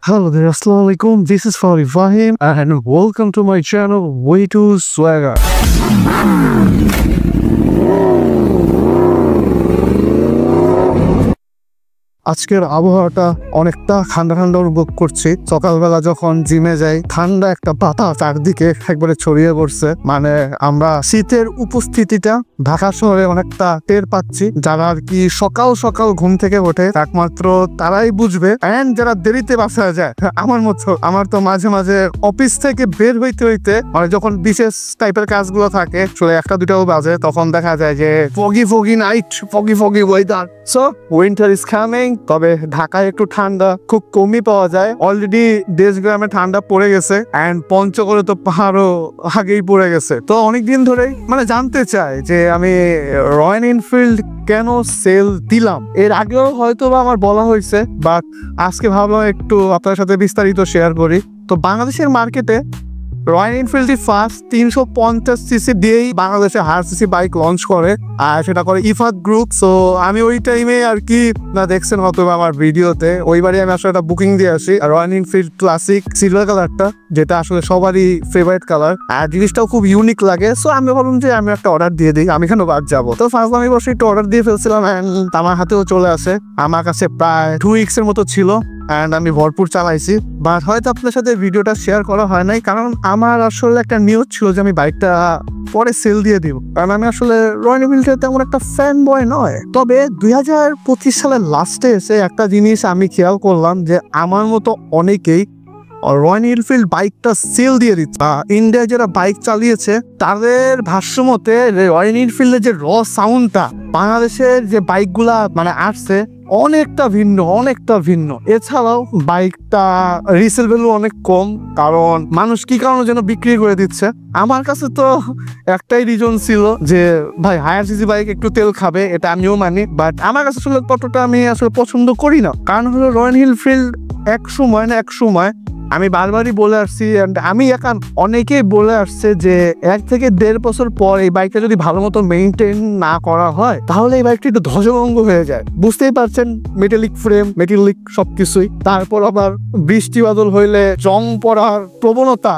Hello there, Assalamu alaikum. This is Fari Fahim and welcome to my channel Way to Swagger. আজকের আবহাওয়াটা অনেকটা ঠান্ডা ঠান্ডা অনুভব করছি। সকালবেলা যখন জিমে যাই ঠান্ডা একটা বাতাস চারদিকে একবারে ছড়িয়ে পড়ছে। মানে আমরা শীতের উপস্থিতিটা ঢাকা শহরে অনেকটা টের পাচ্ছি। যারা আর কি সকাল সকাল ঘুম থেকে ওঠে একমাত্র তারাই বুঝবে, এন্ড যারা দেরিতে বাসায় যায় আমার মতো, আমার তো মাঝে মাঝে অফিস থেকে বের হইতে হইতে মানে যখন বিশেষ টাইপের কাজগুলো থাকে আসলে 1-2টাও বাজে, তখন দেখা যায় যে foggy night, foggy weather. So winter is coming. তবে ঢাকায় একটু ঠান্ডা খুব কমই পাওয়া যায়। অলরেডি দেশগ্রামে ঠান্ডা পড়ে গেছে এন্ড পঞ্চগড়ে তো পাহাড়ও আগেই পড়ে গেছে। তো অনেকদিন ধরেই মানে জানতে চাই যে আমি রয়্যাল এনফিল্ড কেন সেল দিলাম। এর আগেও হয়তো বা আমার বলা হয়েছে, বাট আজকে ভাবলাম একটু আপনার সাথে বিস্তারিত শেয়ার করি। তো বাংলাদেশের মার্কেটে রয়্যাল এনফিল্ড ফার্স্ট 350cc দিয়েই বাংলাদেশে হায়ার সিসি বাইক লঞ্চ করে, আর সেটা করে ইফাত গ্রুপ। সো আমি ওই টাইমে আর কি না দেখছেন হয়তো আমার ভিডিওতে, ওইবারই আমি আসলে একটা বুকিং দিয়ে আসি রয়্যাল এনফিল্ড ক্লাসিক সিলভার কালারটা, যেটা আসলে সবারই ফেভারিট কালার, আর জিনিসটাও খুব ইউনিক লাগে। সো আমি ভাবলাম যে আমি একটা অর্ডার দিয়ে দিই, আমি কেন বাদ যাবো। তো ফার্স্ট আমি বসে একটু অর্ডার দিয়ে ফেলছিলাম অ্যান্ড আমার হাতেও চলে আসে। আমার কাছে প্রায় 2 weeks মতো ছিল অ্যান্ড আমি ভরপুর চালাইছি। বাট হয়তো আপনার সাথে ভিডিওটা শেয়ার করা হয় নাই, কারণ আমার আসলে একটা নিউজ ছিল যে আমি বাইকটা পরে সেল দিয়ে দিব, কারণ আমি আসলে রয়্যাল এনফিল্ডের তেমন একটা ফ্যান বয় নয়। তবে 2025 সালের লাস্টে এসে একটা জিনিস আমি খেয়াল করলাম যে আমার মতো অনেকেই রয়্যাল এনফিল্ড বাইকটা সেল দিয়ে দিচ্ছে। ইন্ডিয়ায় যারা বাইক চালিয়েছে তাদের ভাষ্য মতে রয়্যাল এনফিল্ডের যে র সাউন্ডটা বাংলাদেশের যে বাইকগুলা মানে আসছে অনেকটা ভিন্ন। এছাড়াও বাইকটা রিসেল ভ্যালু অনেক কম, কারণ মানুষ কি কারণে যেন বিক্রি করে দিচ্ছে। আমার কাছে তো একটাই রিজন ছিল যে ভাই হায়ার সিসি বাইক একটু তেল খাবে, এটা আমিও মানি, বাট আমার কাছে আসলে ততটা আমি আসলে পছন্দ করি না। কারণ হলো রয়্যাল এনফিল্ড এক সময় আমি বারবারই বলে আসছি, আমি এখন অনেকেই বলে আসছে যে 1 থেকে 1.5 বছর পর এই বাইকটা যদি ভালো মতো মেইনটেইন না করা হয় তাহলে এই বাইকটা একটু ধ্বজভঙ্গ হয়ে যায়। বুঝতেই পারছেন, মেটালিক ফ্রেম, মেটালিক সবকিছুই। তারপর আবার বৃষ্টি বাদল হইলে জং পড়ার প্রবণতা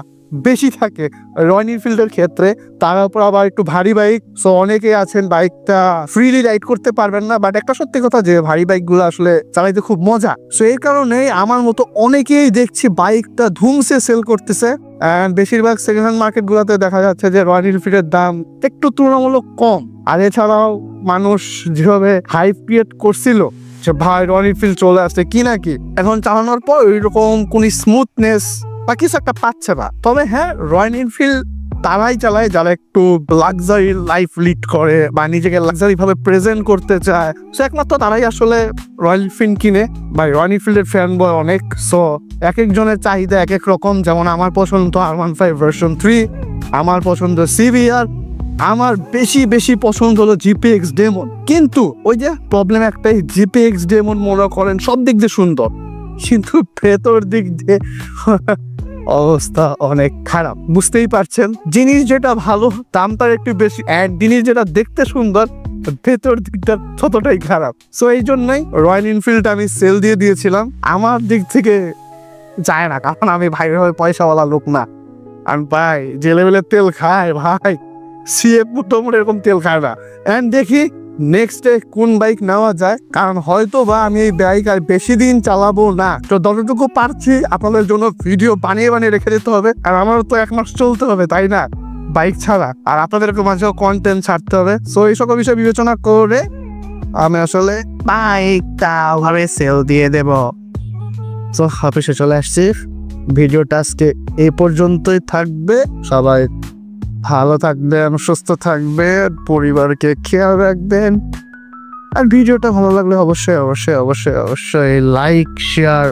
বেশি থাকে রয়্যাল এনফিল্ডের ক্ষেত্রে। তার উপর আবার একটু ভারী বাইক, সো অনেকেই আছেন বাইকটা ফ্রিলি রাইড করতে পারবেন না। বাট একটা সত্যি কথা যে ভারী বাইকগুলো আসলে চালাইতে খুব মজা। সো এই কারণে আমার মতো অনেকেই দেখছি বাইকটা ধুমসে সেল করতেছে। অ্যান্ড বেশিরভাগ সেকেন্ড হ্যান্ড মার্কেটগুলোতে দেখা যাচ্ছে যে রয়্যাল এনফিল্ডের দাম একটু তুলনামূলক কম। আর এছাড়াও মানুষ যেভাবে হাইপ ক্রিয়েট করছিল যে ভাই রয়্যাল এনফিল্ড চলে আসছে কি নাকি, এখন চালানোর পর ওইরকম কোন স্মুথনেস বা কিছু একটা পাচ্ছে না। তবে হ্যাঁ, রয়্যাল এনফিল্ড তারাই চালায় যারা একটু লাক্সারি লাইফ লিড করে বা নিজেকে লাক্সারি ভাবে প্রেজেন্ট করতে চায়। সো একমাত্র তারাই আসলে রয়্যাল এনফিল্ড কিনে। বা রয়্যাল এনফিল্ডের ফ্যান বয় অনেক। সো এক একজনের চাহিদা এক এক রকম। যেমন আমার পছন্দ R15 ভার্সন 3, আমার পছন্দ CBR, আমার বেশি পছন্দ হলো GPX ডেমন। কিন্তু ওই যে প্রবলেম একটাই, GPX ডেমন মনে করেন সব দিক দিয়ে সুন্দর, কিন্তু ভেতর দিক দিয়ে অবস্থা অনেক খারাপ। বুঝতেই পারছেন, জিনিস যেটা ভালো দাম তার একটু বেশি, অ্যান্ড জিনিস যেটা দেখতে সুন্দর ভেতর দিকটা ততটাই খারাপ। সো এই জন্যই রয়্যাল এনফিল্ড আমি সেল দিয়ে দিয়েছিলাম। আমার দিক থেকে যায় না, কারণ আমি ভাইভাবে পয়সাওয়ালা লোক না। আমি ভাই যে লেভেলের তেল খায় ভাই, CF মোটামুটি এরকম তেল খায় না। অ্যান্ড দেখি নেক্সট ডে কোন বাইক নেওয়া যায়, কারণ হয়তো বা আমি এই বাইক আর বেশি দিন চালাবো না। তো যতটুকু পারছি আপনাদের জন্য ভিডিও বানিয়ে রেখে দিতে হবে, আর আমারও তো 1 মাস চলতে হবে তাই না বাইক ছাড়া, আর আপনাদেরকে মাঝেও কন্টেন্ট ছাড়তে হবে। সো এই সকল বিষয় বিবেচনা করে আমি আসলে বাইকটা ওভাবে সেল দিয়ে দেব। সো অফিসে চলে আসছি। ভিডিওটা আজকে এই পর্যন্তই থাকবে। সবাই ভালো থাকবেন, সুস্থ থাকবেন, পরিবারকে খেয়াল রাখবেন। আর ভিডিওটা ভালো লাগলে অবশ্যই like, share,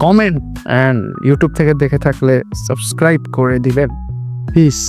comment, and YouTube থেকে দেখে থাকলে সাবস্ক্রাইব করে দিবেন। পিস।